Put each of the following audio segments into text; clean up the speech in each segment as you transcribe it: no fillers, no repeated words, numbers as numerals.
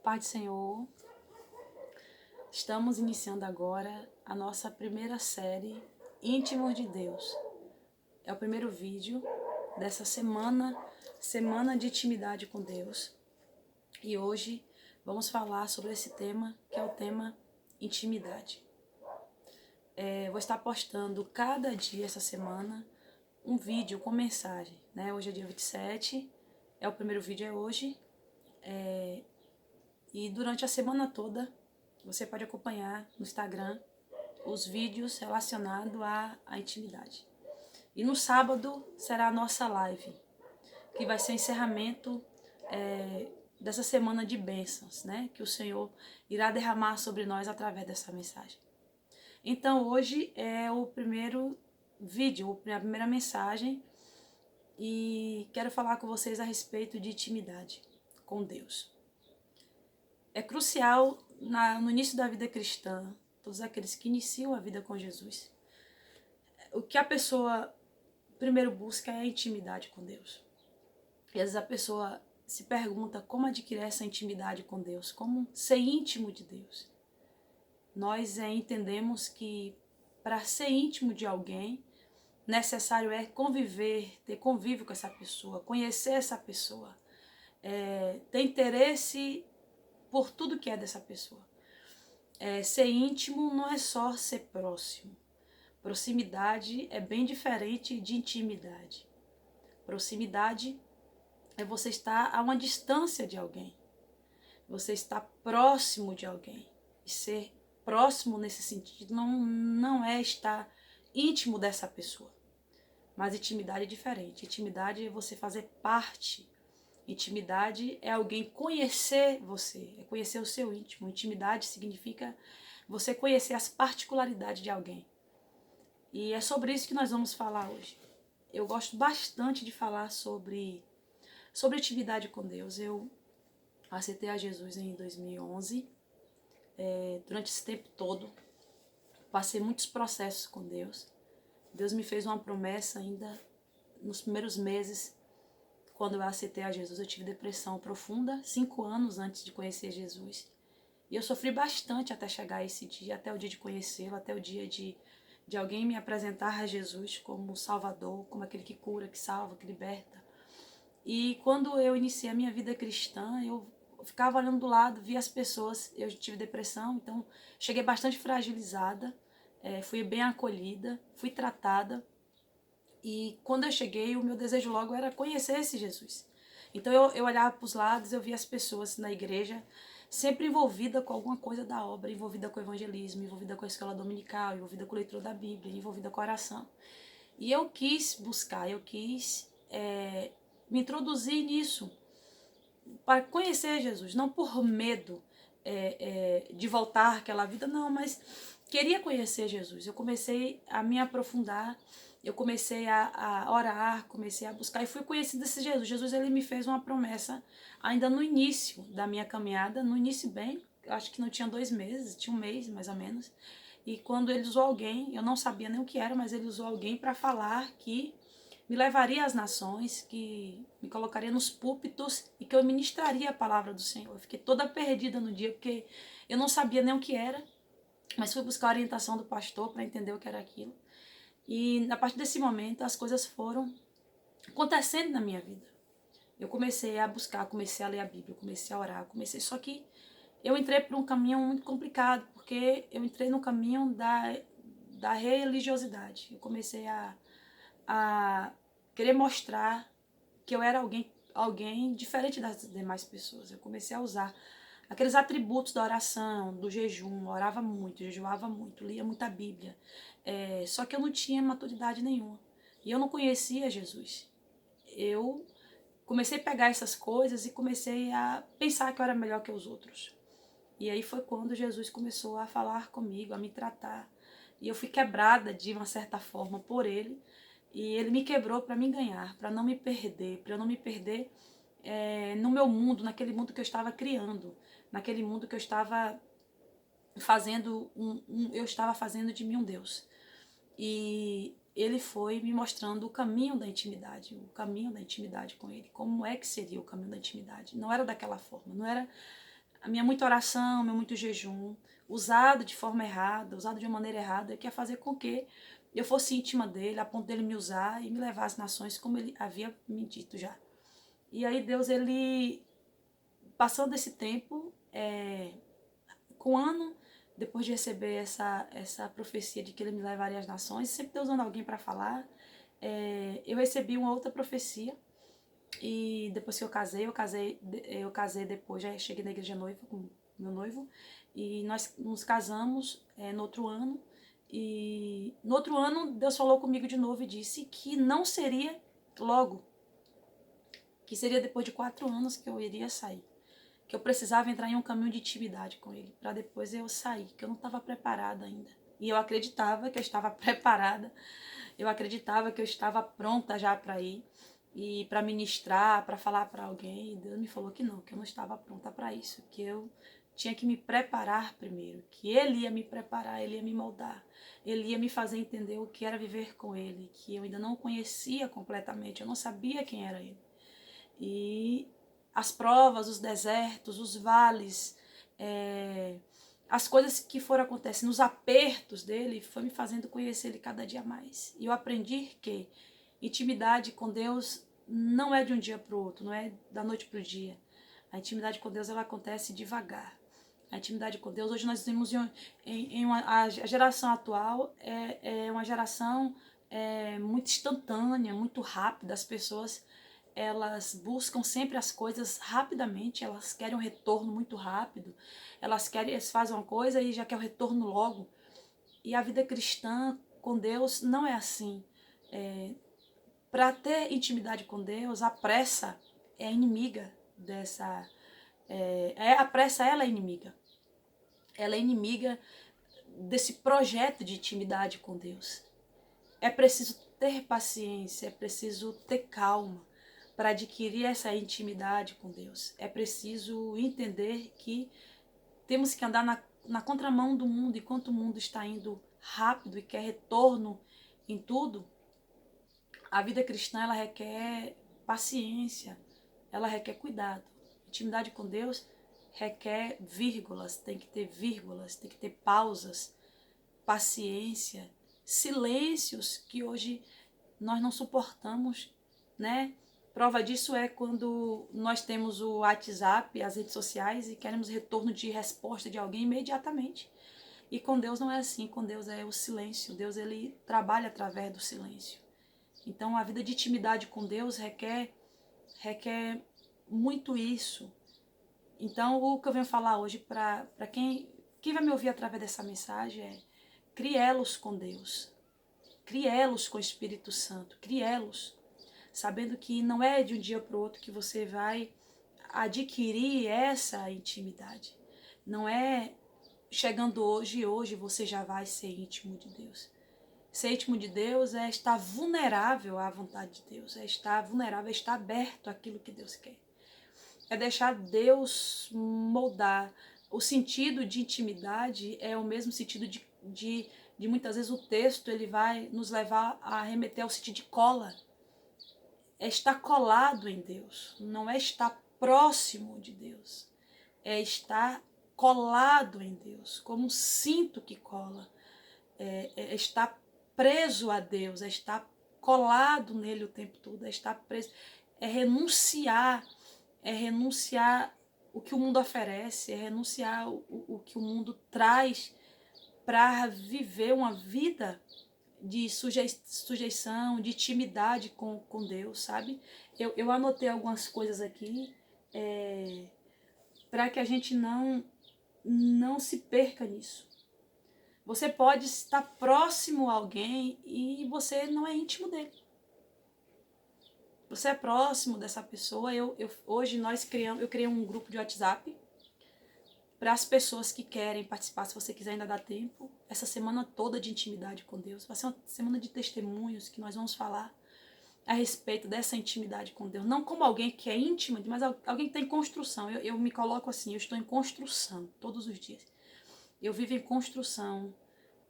Pai do Senhor, estamos iniciando agora a nossa primeira série Íntimos de Deus. É o primeiro vídeo dessa semana de intimidade com Deus. E hoje vamos falar sobre esse tema, que é o tema intimidade. Vou estar postando cada dia essa semana um vídeo com mensagem, né? Hoje é dia 27, o primeiro vídeo é hoje. E durante a semana toda, você pode acompanhar no Instagram os vídeos relacionados à intimidade. E no sábado será a nossa live, que vai ser o encerramento dessa semana de bênçãos, né? Que o Senhor irá derramar sobre nós através dessa mensagem. Então hoje é o primeiro vídeo, a primeira mensagem, e quero falar com vocês a respeito de intimidade com Deus. É crucial no início da vida cristã, todos aqueles que iniciam a vida com Jesus, o que a pessoa primeiro busca é a intimidade com Deus. E às vezes a pessoa se pergunta como adquirir essa intimidade com Deus, como ser íntimo de Deus. Nós entendemos que para ser íntimo de alguém, necessário é conviver, ter convívio com essa pessoa, conhecer essa pessoa, ter interesse por tudo que é dessa pessoa. Ser íntimo não é só ser próximo. Proximidade é bem diferente de intimidade. Proximidade é você estar a uma distância de alguém. Você está próximo de alguém. E ser próximo nesse sentido não é estar íntimo dessa pessoa. Mas intimidade é diferente. Intimidade é você fazer parte. Intimidade é alguém conhecer você, é conhecer o seu íntimo. Intimidade significa você conhecer as particularidades de alguém. E é sobre isso que nós vamos falar hoje. Eu gosto bastante de falar sobre intimidade com Deus. Eu aceitei a Jesus em 2011. Durante esse tempo todo, passei muitos processos com Deus. Deus me fez uma promessa ainda nos primeiros meses. Quando eu aceitei a Jesus, eu tive depressão profunda, 5 anos antes de conhecer Jesus. E eu sofri bastante até chegar a esse dia, até o dia de conhecê-lo, até o dia de alguém me apresentar a Jesus como Salvador, como aquele que cura, que salva, que liberta. E quando eu iniciei a minha vida cristã, eu ficava olhando do lado, via as pessoas, eu tive depressão, então cheguei bastante fragilizada, fui bem acolhida, fui tratada. E quando eu cheguei, o meu desejo logo era conhecer esse Jesus. Então eu olhava para os lados, eu via as pessoas na igreja, sempre envolvida com alguma coisa da obra, envolvida com o evangelismo, envolvida com a escola dominical, envolvida com a leitura da Bíblia, envolvida com a oração. E eu quis buscar, eu quis me introduzir nisso, para conhecer Jesus, não por medo de voltar àquela vida, não, mas queria conhecer Jesus. Eu comecei a me aprofundar, eu comecei a orar, comecei a buscar e fui conhecendo esse Jesus. Jesus, ele me fez uma promessa ainda no início da minha caminhada, no início bem, acho que não tinha 2 meses, tinha 1 mês mais ou menos. E quando ele usou alguém, eu não sabia nem o que era, mas ele usou alguém para falar que me levaria às nações, que me colocaria nos púlpitos e que eu ministraria a palavra do Senhor. Eu fiquei toda perdida no dia, porque eu não sabia nem o que era, mas fui buscar a orientação do pastor para entender o que era aquilo. E a partir desse momento as coisas foram acontecendo na minha vida. Eu comecei a buscar, comecei a ler a Bíblia, comecei a orar, só que eu entrei por um caminho muito complicado, porque eu entrei no caminho da religiosidade. Eu comecei a querer mostrar que eu era alguém diferente das demais pessoas. Eu comecei a usar aqueles atributos da oração, do jejum, orava muito, jejuava muito, lia muita Bíblia. Só que eu não tinha maturidade nenhuma. E eu não conhecia Jesus. Eu comecei a pegar essas coisas e comecei a pensar que eu era melhor que os outros. E aí foi quando Jesus começou a falar comigo, a me tratar. E eu fui quebrada de uma certa forma por ele. E ele me quebrou para me ganhar, para não me perder, para eu não me perder no meu mundo, naquele mundo que eu estava criando, naquele mundo que eu estava fazendo eu estava fazendo de mim um Deus. E ele foi me mostrando o caminho da intimidade com ele, como é que seria o caminho da intimidade. Não era daquela forma, não era a minha muita oração, meu muito jejum, usado de forma errada, usado de uma maneira errada, que ia fazer com que eu fosse íntima dele, a ponto dele me usar e me levar às nações, como ele havia me dito já. E aí Deus, ele, passando esse tempo, com um ano, depois de receber essa profecia de que ele me levaria às nações, sempre Deus usando alguém para falar, eu recebi uma outra profecia. E depois que eu casei depois, já cheguei na igreja noiva com meu noivo, e nós nos casamos no outro ano. E no outro ano Deus falou comigo de novo e disse que não seria logo, que seria depois de 4 anos que eu iria sair, que eu precisava entrar em um caminho de intimidade com ele, para depois eu sair, que eu não estava preparada ainda. E eu acreditava que eu estava preparada, eu acreditava que eu estava pronta já para ir, e para ministrar, para falar para alguém. E Deus me falou que eu não estava pronta para isso, que eu tinha que me preparar primeiro, que Ele ia me preparar, Ele ia me moldar, Ele ia me fazer entender o que era viver com Ele, que eu ainda não conhecia completamente, eu não sabia quem era Ele. E as provas, os desertos, os vales, as coisas que foram acontecendo, os apertos dele, foi me fazendo conhecer Ele cada dia mais. E eu aprendi que intimidade com Deus não é de um dia para o outro, não é da noite para o dia. A intimidade com Deus, ela acontece devagar. A intimidade com Deus, hoje nós temos a geração atual é uma geração muito instantânea, muito rápida. As pessoas, elas buscam sempre as coisas rapidamente, elas querem um retorno muito rápido, eles fazem uma coisa e já quer o retorno logo. E a vida cristã com Deus não é assim. Para ter intimidade com Deus, a pressa é inimiga dessa... a pressa, ela é inimiga. Ela é inimiga desse projeto de intimidade com Deus. É preciso ter paciência, é preciso ter calma para adquirir essa intimidade com Deus. É preciso entender que temos que andar na contramão do mundo. Enquanto o mundo está indo rápido e quer retorno em tudo, a vida cristã, ela requer paciência, ela requer cuidado. Intimidade com Deus requer vírgulas, tem que ter pausas, paciência, silêncios que hoje nós não suportamos, né? Prova disso é quando nós temos o WhatsApp, as redes sociais, e queremos retorno de resposta de alguém imediatamente. E com Deus não é assim, com Deus é o silêncio. Deus, ele trabalha através do silêncio. Então a vida de intimidade com Deus requer muito isso. Então o que eu venho falar hoje para quem vai me ouvir através dessa mensagem é: crie elos com Deus, crie elos com o Espírito Santo, crie elos, sabendo que não é de um dia para o outro que você vai adquirir essa intimidade. Não é chegando hoje você já vai ser íntimo de Deus. Ser íntimo de Deus é estar vulnerável à vontade de Deus, é estar vulnerável, é estar aberto àquilo que Deus quer. É deixar Deus moldar. O sentido de intimidade é o mesmo sentido de muitas vezes o texto, ele vai nos levar a remeter ao sentido de cola. É estar colado em Deus, não é estar próximo de Deus. É estar colado em Deus, como um cinto que cola. É estar preso a Deus, é estar colado nele o tempo todo, é estar preso, é renunciar o que o mundo oferece, é renunciar o que o mundo traz para viver uma vida de sujeição, de intimidade com Deus, sabe? Eu anotei algumas coisas aqui para que a gente não se perca nisso. Você pode estar próximo a alguém e você não é íntimo dele. Você é próximo dessa pessoa. Hoje eu criei um grupo de WhatsApp para as pessoas que querem participar, se você quiser ainda dá tempo. Essa semana toda de intimidade com Deus. Vai ser uma semana de testemunhos que nós vamos falar a respeito dessa intimidade com Deus. Não como alguém que é íntimo, mas alguém que está em construção. Eu me coloco assim, eu estou em construção todos os dias. Eu vivo em construção.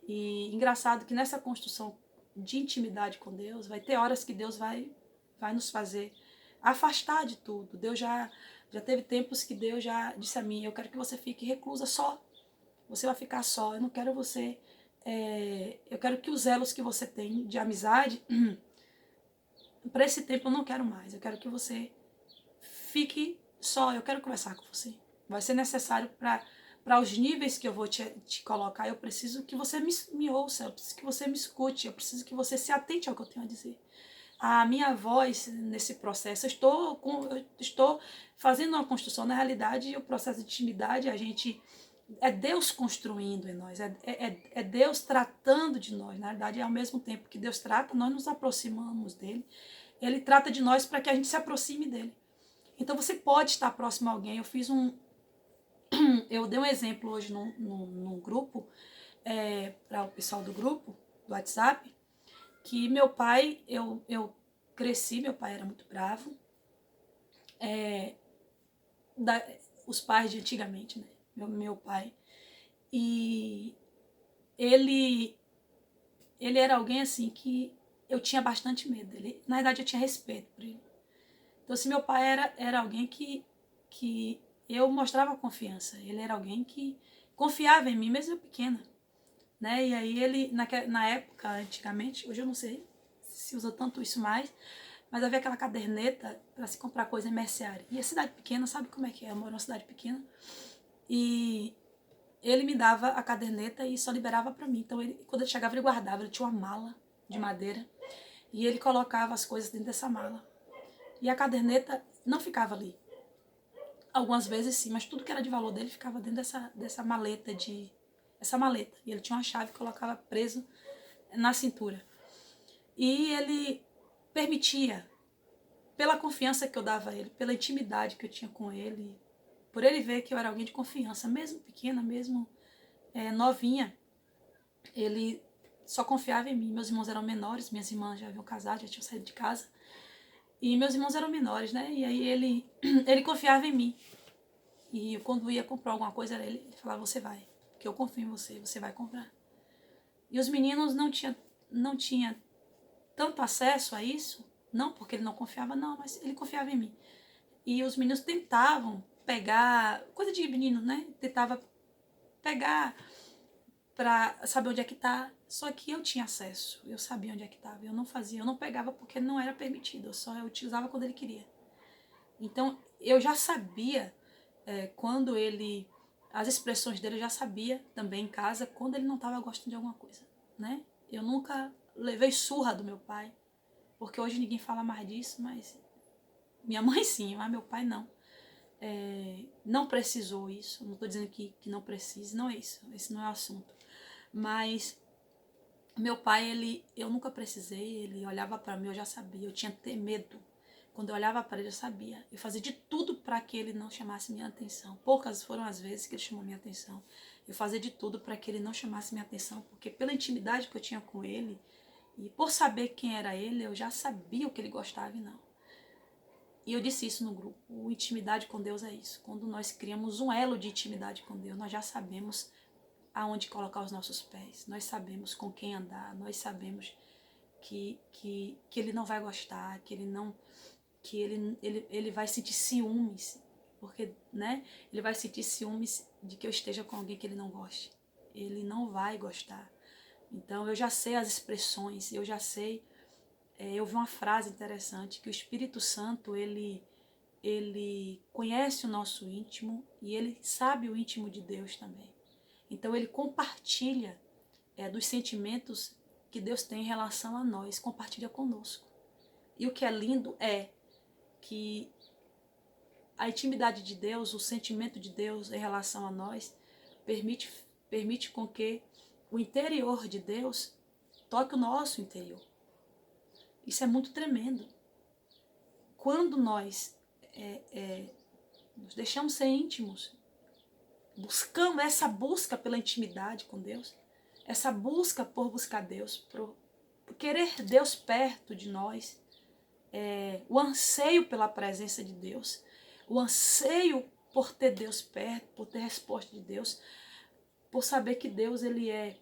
E engraçado que nessa construção de intimidade com Deus, vai ter horas que Deus vai nos fazer afastar de tudo. Deus já Já teve tempos que Deus já disse a mim, eu quero que você fique reclusa só. Você vai ficar só, eu não quero você... eu quero que os elos que você tem de amizade, para esse tempo eu não quero mais. Eu quero que você fique só, eu quero conversar com você. Vai ser necessário para os níveis que eu vou te colocar, eu preciso que você me ouça, eu preciso que você me escute, eu preciso que você se atente ao que eu tenho a dizer. A minha voz nesse processo, eu estou fazendo uma construção. Na realidade, o processo de intimidade, é Deus construindo em nós, é Deus tratando de nós. Na realidade, ao mesmo tempo que Deus trata, nós nos aproximamos dele. Ele trata de nós para que a gente se aproxime dele. Então você pode estar próximo a alguém. Eu dei um exemplo hoje num grupo, para o pessoal do grupo, do WhatsApp, que meu pai, eu cresci, meu pai era muito bravo. Os pais de antigamente, né? Meu pai. E ele era alguém assim que eu tinha bastante medo dele. Na verdade, eu tinha respeito por ele. Então, assim, meu pai era alguém que eu mostrava confiança. Ele era alguém que confiava em mim, mesmo eu pequena. Né? E aí ele, na época, antigamente, hoje eu não sei se usa tanto isso mais, mas havia aquela caderneta para se comprar coisa em mercearia. E a cidade pequena, sabe como é que é? Eu moro numa cidade pequena. E ele me dava a caderneta e só liberava para mim. Então, quando ele chegava, ele guardava. Ele tinha uma mala de madeira e ele colocava as coisas dentro dessa mala. E a caderneta não ficava ali. Algumas vezes sim, mas tudo que era de valor dele ficava dentro dessa maleta essa maleta. E ele tinha uma chave que colocava preso na cintura. E ele permitia, pela confiança que eu dava a ele, pela intimidade que eu tinha com ele, por ele ver que eu era alguém de confiança, mesmo pequena, mesmo novinha, ele só confiava em mim. Meus irmãos eram menores, minhas irmãs já haviam casado, já tinham saído de casa. E meus irmãos eram menores, né? E aí ele confiava em mim. E quando ia comprar alguma coisa, ele falava, você vai, porque eu confio em você, você vai comprar. E os meninos não tinha tanto acesso a isso, não porque ele não confiava, não, mas ele confiava em mim. E os meninos tentavam pegar, coisa de menino, né? Tentava pegar para saber onde é que tá, só que eu tinha acesso, eu sabia onde é que estava, eu não fazia, eu não pegava porque não era permitido, eu utilizava quando ele queria. Então, eu já sabia quando ele, as expressões dele eu já sabia também em casa, quando ele não estava gostando de alguma coisa, né? Eu nunca levei surra do meu pai, porque hoje ninguém fala mais disso, mas minha mãe sim, mas meu pai não. Não precisou isso, não estou dizendo que não precise, não é isso, esse não é o assunto. Mas meu pai, eu nunca precisei, ele olhava para mim, eu já sabia, eu tinha até medo. Quando eu olhava para ele, eu sabia. Eu fazia de tudo para que ele não chamasse minha atenção. Poucas foram as vezes que ele chamou minha atenção. Eu fazia de tudo para que ele não chamasse minha atenção, porque pela intimidade que eu tinha com ele, e por saber quem era ele, eu já sabia o que ele gostava e não. E eu disse isso no grupo, intimidade com Deus é isso. Quando nós criamos um elo de intimidade com Deus, nós já sabemos aonde colocar os nossos pés, nós sabemos com quem andar, nós sabemos que ele não vai gostar, que ele vai sentir ciúmes, porque, né, ele vai sentir ciúmes de que eu esteja com alguém que ele não goste. Ele não vai gostar. Então, eu já sei as expressões, eu já sei. Eu vi uma frase interessante, que o Espírito Santo, ele conhece o nosso íntimo e ele sabe o íntimo de Deus também. Então, ele compartilha dos sentimentos que Deus tem em relação a nós, compartilha conosco. E o que é lindo é que a intimidade de Deus, o sentimento de Deus em relação a nós, permite com que o interior de Deus toque o nosso interior. Isso é muito tremendo. Quando nós nos deixamos ser íntimos, buscamos essa busca pela intimidade com Deus, essa busca por buscar Deus, por querer Deus perto de nós, o anseio pela presença de Deus, o anseio por ter Deus perto, por ter resposta de Deus, por saber que Deus ele é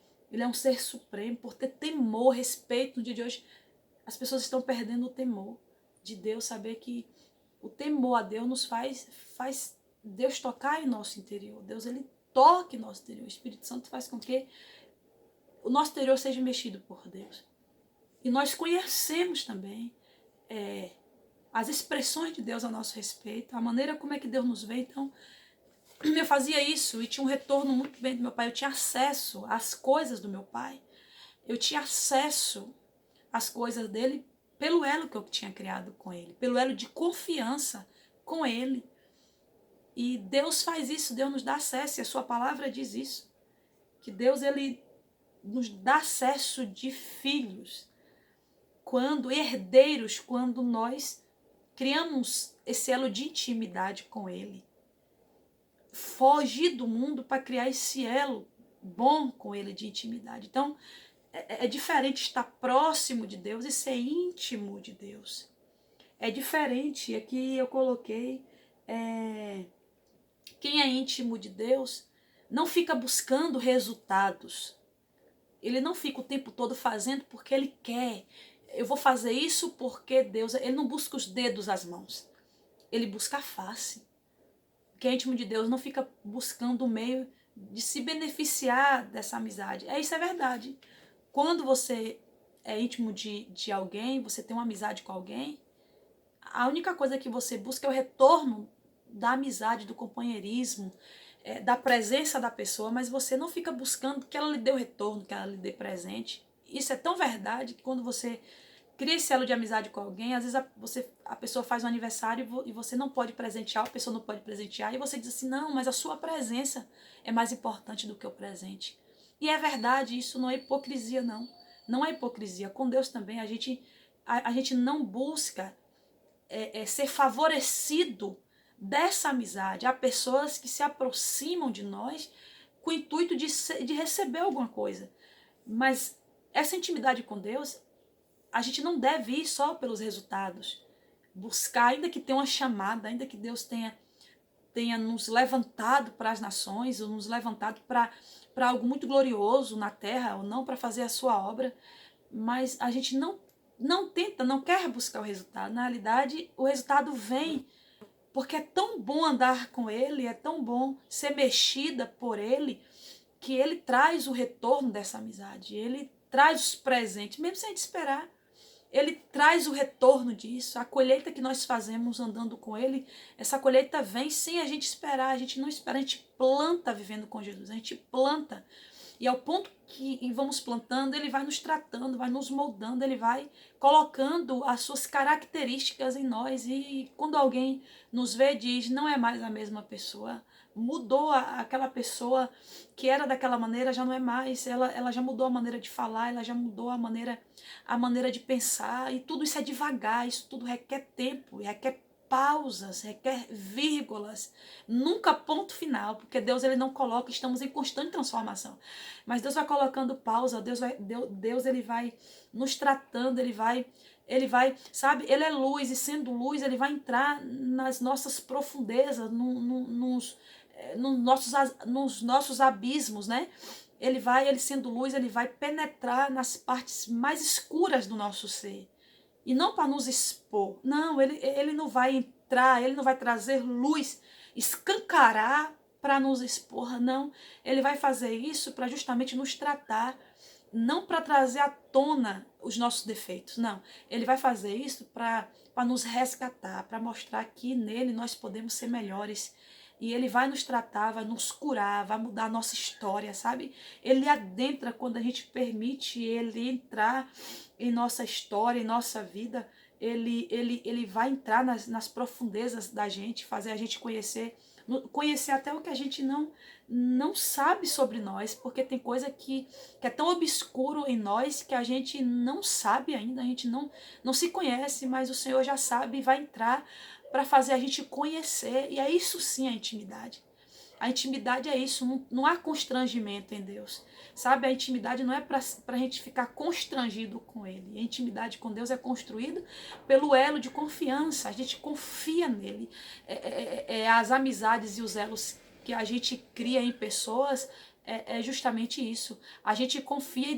um ser supremo, por ter temor, respeito. No dia de hoje, as pessoas estão perdendo o temor de Deus, saber que O temor a Deus nos faz Deus tocar em nosso interior. Deus, ele toca em nosso interior. O Espírito Santo faz com que o nosso interior seja mexido por Deus. E nós conhecemos também as expressões de Deus a nosso respeito, a maneira como é que Deus nos vê. Então, eu fazia isso e tinha um retorno muito bem do meu pai. Eu tinha acesso às coisas do meu pai. Eu tinha acesso às coisas dele pelo elo que eu tinha criado com ele, pelo elo de confiança com ele. E Deus faz isso, Deus nos dá acesso, e a sua palavra diz isso. Que Deus, ele nos dá acesso de filhos, herdeiros, quando nós criamos esse elo de intimidade com ele. Fugir do mundo para criar esse elo bom com ele de intimidade. Então, é diferente estar próximo de Deus e ser íntimo de Deus. É diferente. Aqui eu coloquei, quem é íntimo de Deus não fica buscando resultados. Ele não fica o tempo todo fazendo porque ele quer. Eu vou fazer isso porque Deus... Ele não busca os dedos, as mãos. Ele busca a face. Quem é íntimo de Deus não fica buscando o meio de se beneficiar dessa amizade. Isso é verdade. Quando você é íntimo de alguém, você tem uma amizade com alguém, a única coisa que você busca é o retorno da amizade, do companheirismo, da presença da pessoa, mas você não fica buscando que ela lhe dê o retorno, que ela lhe dê presente. Isso é tão verdade que quando você cria esse elo de amizade com alguém, às vezes a pessoa faz um aniversário e você não pode presentear, a pessoa não pode presentear, e você diz assim, não, mas a sua presença é mais importante do que o presente. E é verdade, isso não é hipocrisia, não. Não é hipocrisia. Com Deus também, a gente não busca ser favorecido dessa amizade. Há pessoas que se aproximam de nós com o intuito de receber alguma coisa. Mas essa intimidade com Deus, a gente não deve ir só pelos resultados. Buscar, ainda que tenha uma chamada, ainda que Deus tenha nos levantado para as nações, ou nos levantado para algo muito glorioso na terra, ou não para fazer a sua obra, mas a gente não quer buscar o resultado. Na realidade, o resultado vem porque é tão bom andar com ele, é tão bom ser mexida por ele, que ele traz o retorno dessa amizade, ele traz os presentes, mesmo sem a gente esperar. Ele traz o retorno disso, a colheita que nós fazemos andando com ele, essa colheita vem sem a gente esperar, a gente não espera, a gente planta vivendo com Jesus, a gente planta. E ao ponto que vamos plantando, ele vai nos tratando, vai nos moldando, ele vai colocando as suas características em nós. E quando alguém nos vê, diz, não é mais a mesma pessoa. Mudou aquela pessoa que era daquela maneira, já não é mais. Ela já mudou a maneira de falar, ela já mudou a maneira de pensar. E tudo isso é devagar, isso tudo requer tempo, requer pausas, requer vírgulas, nunca ponto final, porque Deus, ele não coloca, estamos em constante transformação, mas Deus vai colocando pausa, Deus ele vai nos tratando, ele vai, sabe, ele é luz, e sendo luz, ele vai entrar nas nossas profundezas, nos nossos abismos, né? Ele sendo luz, ele vai penetrar nas partes mais escuras do nosso ser. E não para nos expor. Não, ele não vai entrar, ele não vai trazer luz, escancarar para nos expor. Não, ele vai fazer isso para justamente nos tratar. Não para trazer à tona os nossos defeitos. Não, ele vai fazer isso para nos resgatar, para mostrar que nele nós podemos ser melhores. E ele vai nos tratar, vai nos curar, vai mudar a nossa história, sabe? Ele adentra quando a gente permite ele entrar em nossa história, em nossa vida. Ele vai entrar nas profundezas da gente, fazer a gente conhecer até o que a gente não sabe sobre nós, porque tem coisa que é tão obscuro em nós que a gente não sabe ainda, a gente não se conhece, mas o Senhor já sabe e vai entrar para fazer a gente conhecer, e é isso sim a intimidade. A intimidade é isso, não há constrangimento em Deus, sabe? A intimidade não é para a gente ficar constrangido com Ele. A intimidade com Deus é construída pelo elo de confiança, a gente confia nele. As amizades e os elos que a gente cria em pessoas é justamente isso. A gente confia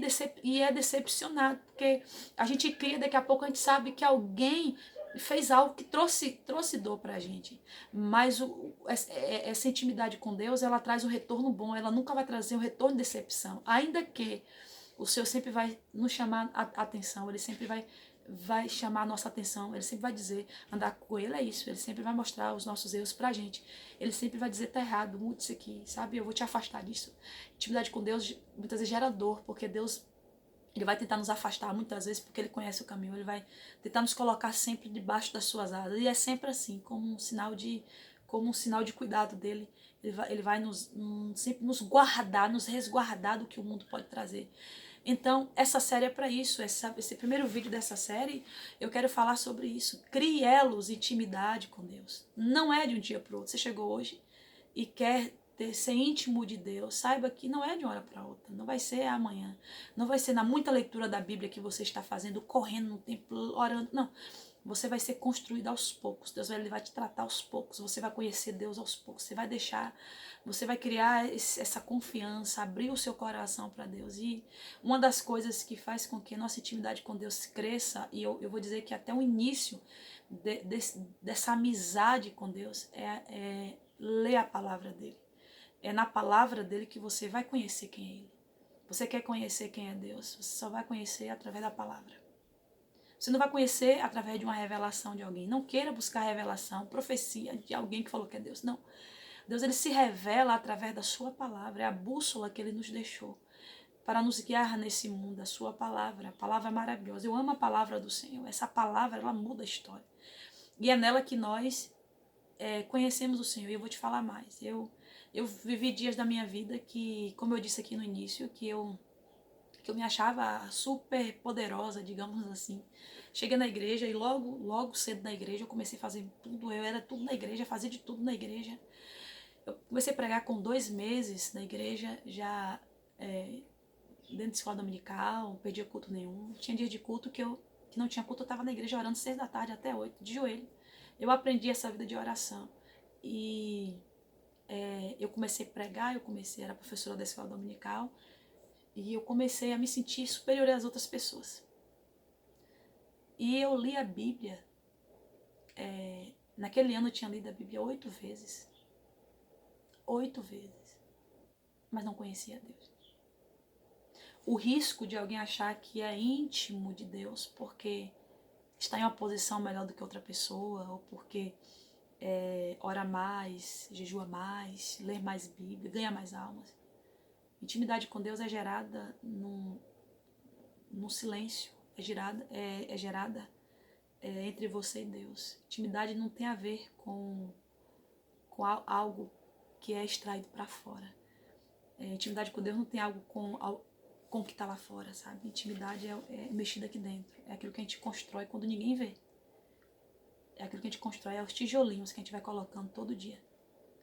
e é decepcionado, porque a gente cria, daqui a pouco a gente sabe que alguém fez algo que trouxe dor pra gente. Mas essa intimidade com Deus, ela traz um retorno bom, ela nunca vai trazer um retorno de decepção. Ainda que o Senhor sempre vai nos chamar a atenção, Ele sempre vai chamar a nossa atenção, Ele sempre vai dizer, andar com Ele é isso, Ele sempre vai mostrar os nossos erros pra gente. Ele sempre vai dizer, tá errado, muda isso aqui, sabe? Eu vou te afastar disso. Intimidade com Deus muitas vezes gera dor, porque Deus, Ele vai tentar nos afastar muitas vezes porque Ele conhece o caminho. Ele vai tentar nos colocar sempre debaixo das suas asas. E é sempre assim, como um sinal de cuidado dele. Ele vai sempre nos guardar, nos resguardar do que o mundo pode trazer. Então, essa série é para isso. Esse primeiro vídeo dessa série, eu quero falar sobre isso. Crie elos, intimidade com Deus. Não é de um dia para o outro. Você chegou hoje e quer ser íntimo de Deus, saiba que não é de uma hora para outra, não vai ser amanhã, não vai ser na muita leitura da Bíblia que você está fazendo, correndo no templo, orando, não. Você vai ser construído aos poucos, Deus ele vai te tratar aos poucos, você vai conhecer Deus aos poucos, você vai criar essa confiança, abrir o seu coração para Deus. E uma das coisas que faz com que a nossa intimidade com Deus cresça, e eu vou dizer que até o início dessa amizade com Deus é ler a palavra dele. É na palavra dele que você vai conhecer quem é ele. Você quer conhecer quem é Deus, você só vai conhecer através da palavra. Você não vai conhecer através de uma revelação de alguém. Não queira buscar revelação, profecia de alguém que falou que é Deus. Não. Deus ele se revela através da sua palavra. É a bússola que ele nos deixou para nos guiar nesse mundo. A sua palavra. A palavra maravilhosa. Eu amo a palavra do Senhor. Essa palavra, ela muda a história. E é nela que nós conhecemos o Senhor. E eu vou te falar mais. Eu vivi dias da minha vida que, como eu disse aqui no início, que eu me achava super poderosa, digamos assim. Cheguei na igreja e logo cedo na igreja eu comecei a fazer tudo. Eu era tudo na igreja, fazia de tudo na igreja. Eu comecei a pregar com 2 meses na igreja, já dentro de escola dominical, não perdia culto nenhum. Tinha dia de culto que não tinha culto, eu estava na igreja orando 6 da tarde até 8, de joelho. Eu aprendi essa vida de oração. E eu comecei a pregar, era professora da escola dominical, e eu comecei a me sentir superior às outras pessoas. E eu li a Bíblia, naquele ano eu tinha lido a Bíblia 8 vezes. 8 vezes. Mas não conhecia Deus. O risco de alguém achar que é íntimo de Deus porque está em uma posição melhor do que outra pessoa, ou porque ora mais, jejua mais, lê mais Bíblia, ganha mais almas. Intimidade com Deus é gerada no silêncio, é gerada entre você e Deus. Intimidade não tem a ver com algo que é extraído para fora. Intimidade com Deus não tem algo com o que está lá fora, sabe? Intimidade é mexida aqui dentro. É aquilo que a gente constrói quando ninguém vê. É aquilo que a gente constrói, é os tijolinhos que a gente vai colocando todo dia.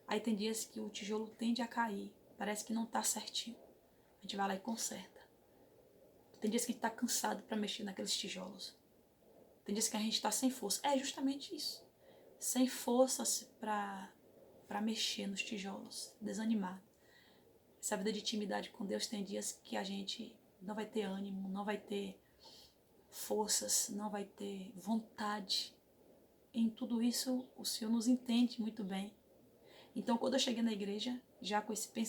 Aí tem dias que o tijolo tende a cair, parece que não está certinho. A gente vai lá e conserta. Tem dias que a gente está cansado para mexer naqueles tijolos. Tem dias que a gente está sem força. É justamente isso. Sem forças para mexer nos tijolos, desanimado. Essa vida de intimidade com Deus tem dias que a gente não vai ter ânimo, não vai ter forças, não vai ter vontade. Em tudo isso, o Senhor nos entende muito bem. Então, quando eu cheguei na igreja, já com esse pensamento,